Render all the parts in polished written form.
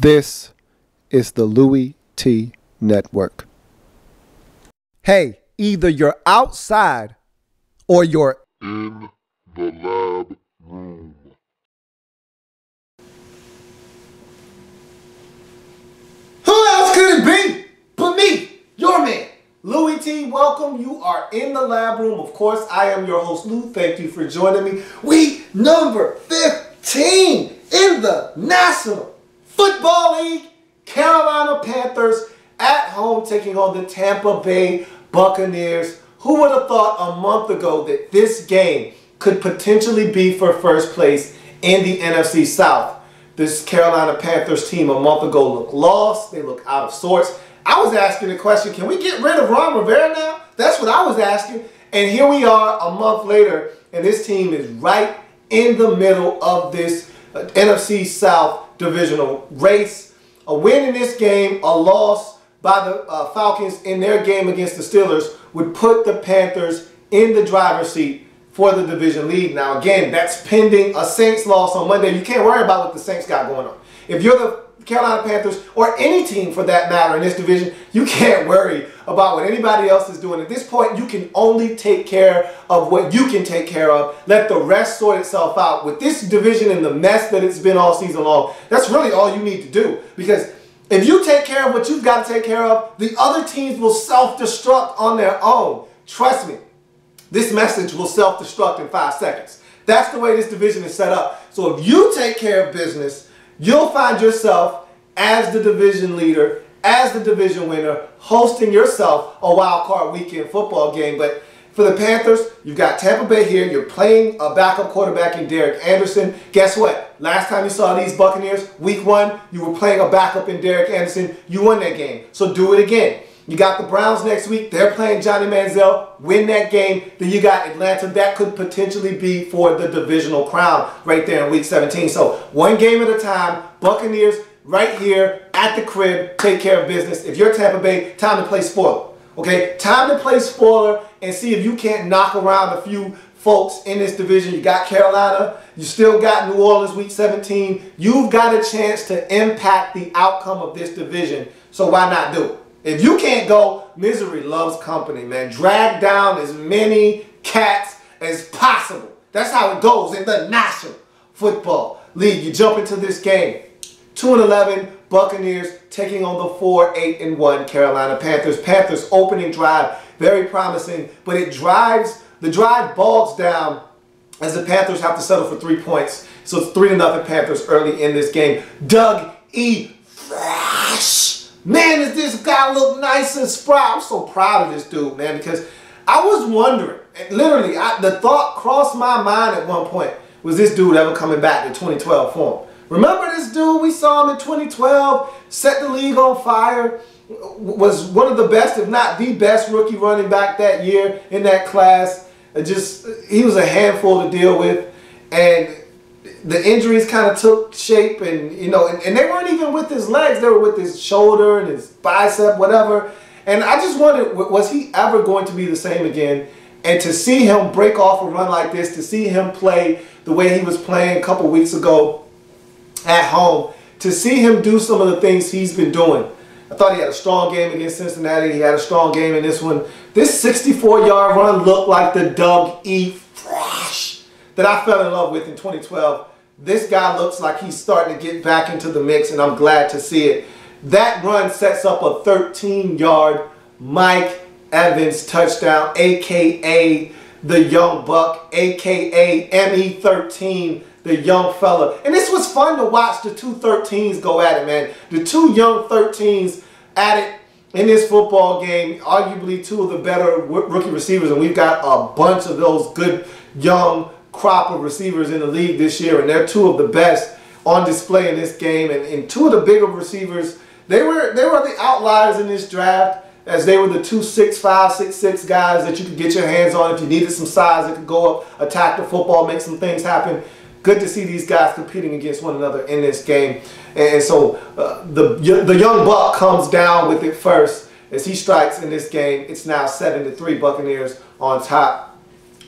This is the Louie T Network. Hey, either you're outside or you're in the lab room. Who else could it be but me, your man, Louie T? Welcome. You are in the lab room. Of course, I am your host, Lou. Thank you for joining me. Week number 15 in the National Football League. Carolina Panthers at home taking on the Tampa Bay Buccaneers. Who would have thought a month ago that this game could potentially be for first place in the NFC South? This Carolina Panthers team a month ago looked lost. They look out of sorts. I was asking the question, can we get rid of Ron Rivera now? That's what I was asking. And here we are a month later, and this team is right in the middle of this NFC South divisional race. A win in this game, a loss by the Falcons in their game against the Steelers would put the Panthers in the driver's seat for the division lead. Now again, that's pending a Saints loss on Monday. You can't worry about what the Saints got going on. If you're the Carolina Panthers, or any team for that matter in this division, you can't worry about what anybody else is doing. At this point, you can only take care of what you can take care of. Let the rest sort itself out. With this division and the mess that it's been all season long, that's really all you need to do. Because if you take care of what you've got to take care of, the other teams will self-destruct on their own. Trust me, this message will self-destruct in 5 seconds. That's the way this division is set up. So if you take care of business, you'll find yourself as the division leader, as the division winner, hosting yourself a wild card weekend football game. But for the Panthers, you've got Tampa Bay here. You're playing a backup quarterback in Derek Anderson. Guess what? Last time you saw these Buccaneers, week 1, you were playing a backup in Derek Anderson. You won that game. So do it again. You got the Browns next week. They're playing Johnny Manziel. Win that game. Then you got Atlanta. That could potentially be for the divisional crown right there in week 17. So one game at a time. Buccaneers right here at the crib. Take care of business. If you're Tampa Bay, time to play spoiler. Okay? Time to play spoiler and see if you can't knock around a few folks in this division. You got Carolina. You still got New Orleans week 17. You've got a chance to impact the outcome of this division. So why not do it? If you can't go, misery loves company, man. Drag down as many cats as possible. That's how it goes in the National Football League. You jump into this game. 2-11 Buccaneers taking on the 4-8-1 Carolina Panthers. Panthers opening drive, very promising, but the drive bogs down as the Panthers have to settle for 3 points. So it's 3-0 Panthers early in this game. Doug E. Fresh. Man, does this guy look nice and spry. I'm so proud of this dude, man, because I was wondering, literally, the thought crossed my mind at one point, was this dude ever coming back to 2012 form? Remember this dude? We saw him in 2012, set the league on fire, was one of the best, if not the best rookie running back that year in that class. He was a handful to deal with, and the injuries kind of took shape, and and they weren't even with his legs. They were with his shoulder and his bicep, whatever. And I just wondered, was he ever going to be the same again? And to see him break off a run like this, to see him play the way he was playing a couple weeks ago at home, to see him do some of the things he's been doing. I thought he had a strong game against Cincinnati. He had a strong game in this one. This 64-yard run looked like the Doug E. Fresh that I fell in love with in 2012. This guy looks like he's starting to get back into the mix, and I'm glad to see it. That run sets up a 13-yard Mike Evans touchdown, a.k.a. the young buck, a.k.a. ME13, the young fella. And this was fun to watch the two 13s go at it, man. The two young 13s at it in this football game, arguably two of the better rookie receivers, and we've got a bunch of those good young crop of receivers in the league this year, and they're two of the best on display in this game. And two of the bigger receivers, they were the outliers in this draft, as they were the 2 6'5", 6'6" guys that you could get your hands on if you needed some size that could go up, attack the football, make some things happen. Good to see these guys competing against one another in this game. And so the young buck comes down with it first as he strikes in this game. It's now 7-3 Buccaneers on top.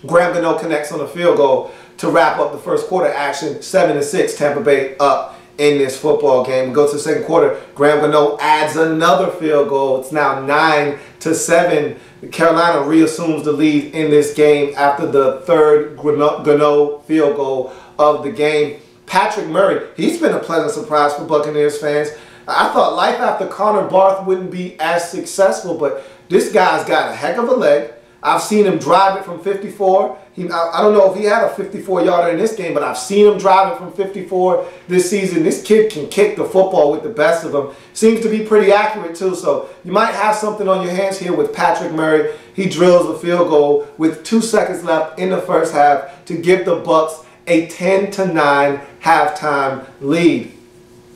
Graham Gano connects on a field goal to wrap up the first quarter action. 7-6 Tampa Bay up in this football game. We go to the second quarter. Graham Gano adds another field goal. It's now 9-7. Carolina reassumes the lead in this game after the third Gano field goal of the game. Patrick Murray, he's been a pleasant surprise for Buccaneers fans. I thought life after Connor Barth wouldn't be as successful, but this guy's got a heck of a leg. I've seen him drive it from 54. I don't know if he had a 54-yarder in this game, but I've seen him drive it from 54 this season. This kid can kick the football with the best of them. Seems to be pretty accurate, too, so you might have something on your hands here with Patrick Murray. He drills a field goal with 2 seconds left in the first half to give the Bucs a 10-9 halftime lead.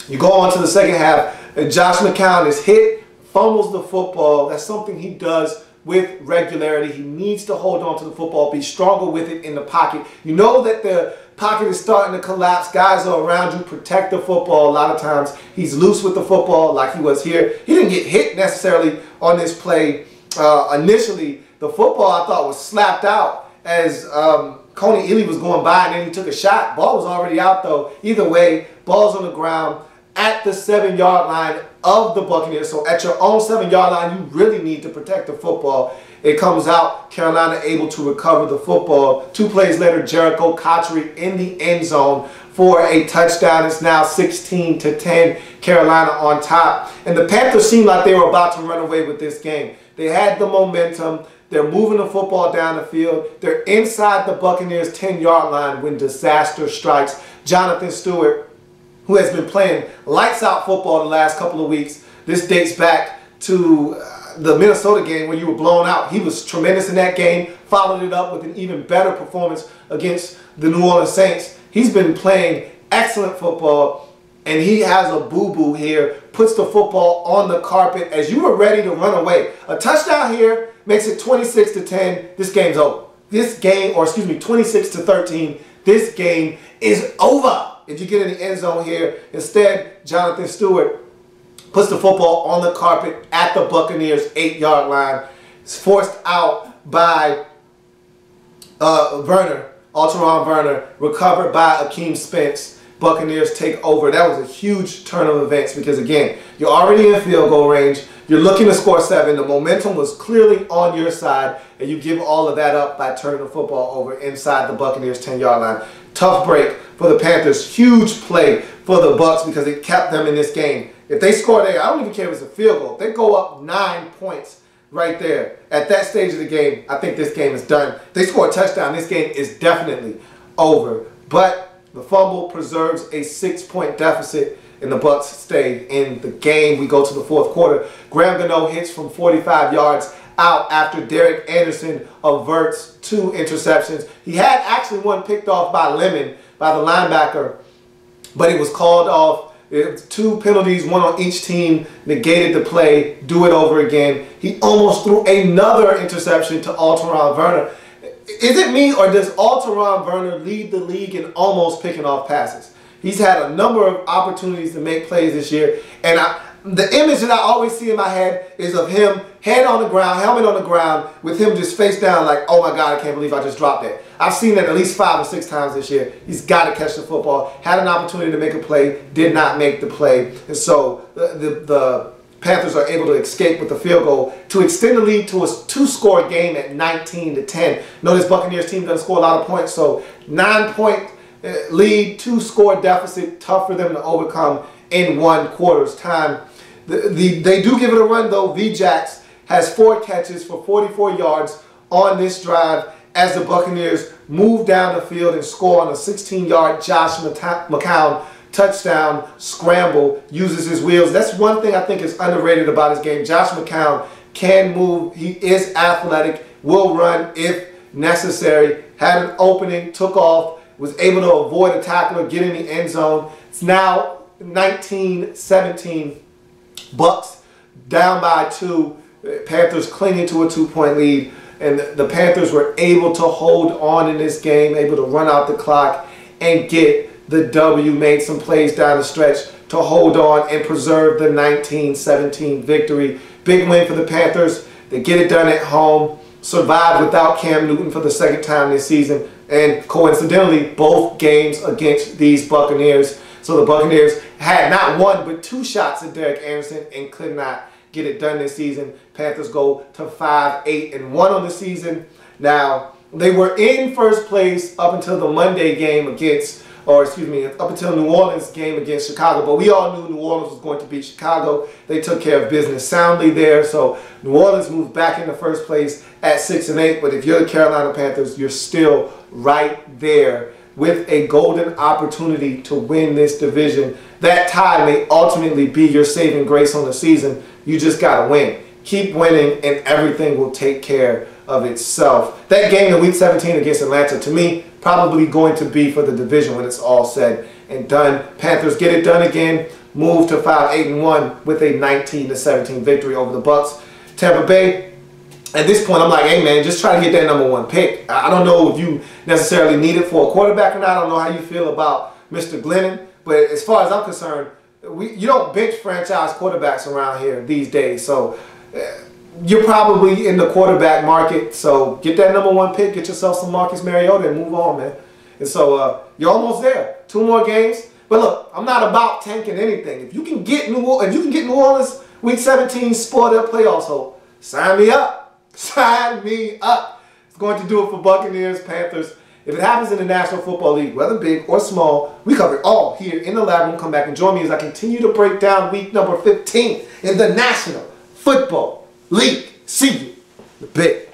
You go on to the second half, and Josh McCown is hit, fumbles the football. That's something he does with regularity. He needs to hold on to the football, be stronger with it in the pocket. You know that the pocket is starting to collapse. Guys are around you, protect the football. A lot of times he's loose with the football like he was here. He didn't get hit necessarily on this play. Initially, the football I thought was slapped out as Coney Ely was going by, and then he took a shot. Ball was already out though. Either way, ball's on the ground at the 7-yard line of the Buccaneers. So at your own 7-yard line, you really need to protect the football. It comes out, Carolina able to recover the football. 2 plays later, Jericho Cotchery in the end zone for a touchdown. It's now 16-10, Carolina on top. And the Panthers seemed like they were about to run away with this game. They had the momentum. They're moving the football down the field. They're inside the Buccaneers' 10-yard line when disaster strikes. Jonathan Stewart, who has been playing lights-out football the last couple of weeks. This dates back to the Minnesota game where you were blown out. He was tremendous in that game, followed it up with an even better performance against the New Orleans Saints. He's been playing excellent football, and he has a boo-boo here, puts the football on the carpet as you were ready to run away. A touchdown here makes it 26-10. This game's over. This game, or excuse me, 26-13. This game is over. If you get in the end zone here, instead, Jonathan Stewart puts the football on the carpet at the Buccaneers' 8-yard line. It's forced out by Alteron Werner, recovered by Akeem Spence. Buccaneers take over. That was a huge turn of events because, again, you're already in field goal range. You're looking to score 7. The momentum was clearly on your side, and you give all of that up by turning the football over inside the Buccaneers' 10-yard line. Tough break for the Panthers. Huge play for the Bucs because it kept them in this game. If they score there, I don't even care if it's a field goal. If they go up 9 points right there at that stage of the game, I think this game is done. If they score a touchdown, this game is definitely over. But the fumble preserves a 6-point deficit, and the Bucs stay in the game. We go to the fourth quarter. Graham Gano hits from 45 yards out after Derek Anderson averts 2 interceptions. He had actually one picked off by Lemon, by the linebacker, but it was called off. It was 2 penalties, 1 on each team, negated the play, do it over again. He almost threw another interception to Alteron Werner. Is it me, or does Alteron Werner lead the league in almost picking off passes? He's had a number of opportunities to make plays this year, and the image that I always see in my head is of him, head on the ground, helmet on the ground, with him just face down like, oh my God, I can't believe I just dropped that. I've seen that at least 5 or 6 times this year. He's got to catch the football. Had an opportunity to make a play, did not make the play. And so the Panthers are able to escape with the field goal to extend the lead to a 2-score game at 19-10. Notice Buccaneers team doesn't score a lot of points, so 9-point lead, 2-score deficit, tough for them to overcome in 1 quarter's time. They do give it a run though. VJax has 4 catches for 44 yards on this drive as the Buccaneers move down the field and score on a 16-yard Josh McCown touchdown scramble, uses his wheels. That's one thing I think is underrated about his game. Josh McCown can move. He is athletic, will run if necessary. Had an opening, took off, was able to avoid a tackler, get in the end zone. It's now 19-17. Bucs down by 2. Panthers clinging to a 2-point lead. And the Panthers were able to hold on in this game, able to run out the clock and get the W, made some plays down the stretch to hold on and preserve the 19-17 victory. Big win for the Panthers. They get it done at home, survive without Cam Newton for the 2nd time this season, and coincidentally, both games against these Buccaneers. So the Buccaneers had not one but 2 shots at Derek Anderson and could not get it done this season. Panthers go to 5-8-1 on the season. Now, they were in first place up until the Monday game against, up until New Orleans game against Chicago. But we all knew New Orleans was going to beat Chicago. They took care of business soundly there. So New Orleans moved back into first place at 6-8. But if you're the Carolina Panthers, you're still right there with a golden opportunity to win this division. That tie may ultimately be your saving grace on the season. You just got to win. Keep winning and everything will take care of itself. That game in Week 17 against Atlanta, to me, probably going to be for the division when it's all said and done. Panthers get it done again, move to 5-8-1 with a 19-17 victory over the BUCS. Tampa Bay, at this point, I'm like, hey man, just try to get that #1 pick. I don't know if you necessarily need it for a quarterback or not. I don't know how you feel about Mr. Glennon, but as far as I'm concerned, you don't bench franchise quarterbacks around here these days. So you're probably in the quarterback market. So get that #1 pick, get yourself some Marcus Mariota, and move on, man. And so you're almost there. 2 more games. But look, I'm not about tanking anything. If you can get New Orleans Week 17 spoil their playoffs hope, sign me up. Sign me up. It's going to do it for Buccaneers, Panthers. If it happens in the National Football League, whether big or small, we cover it all here in the lab room. Come back and join me as I continue to break down week number 15 in the National Football League. See you in a bit.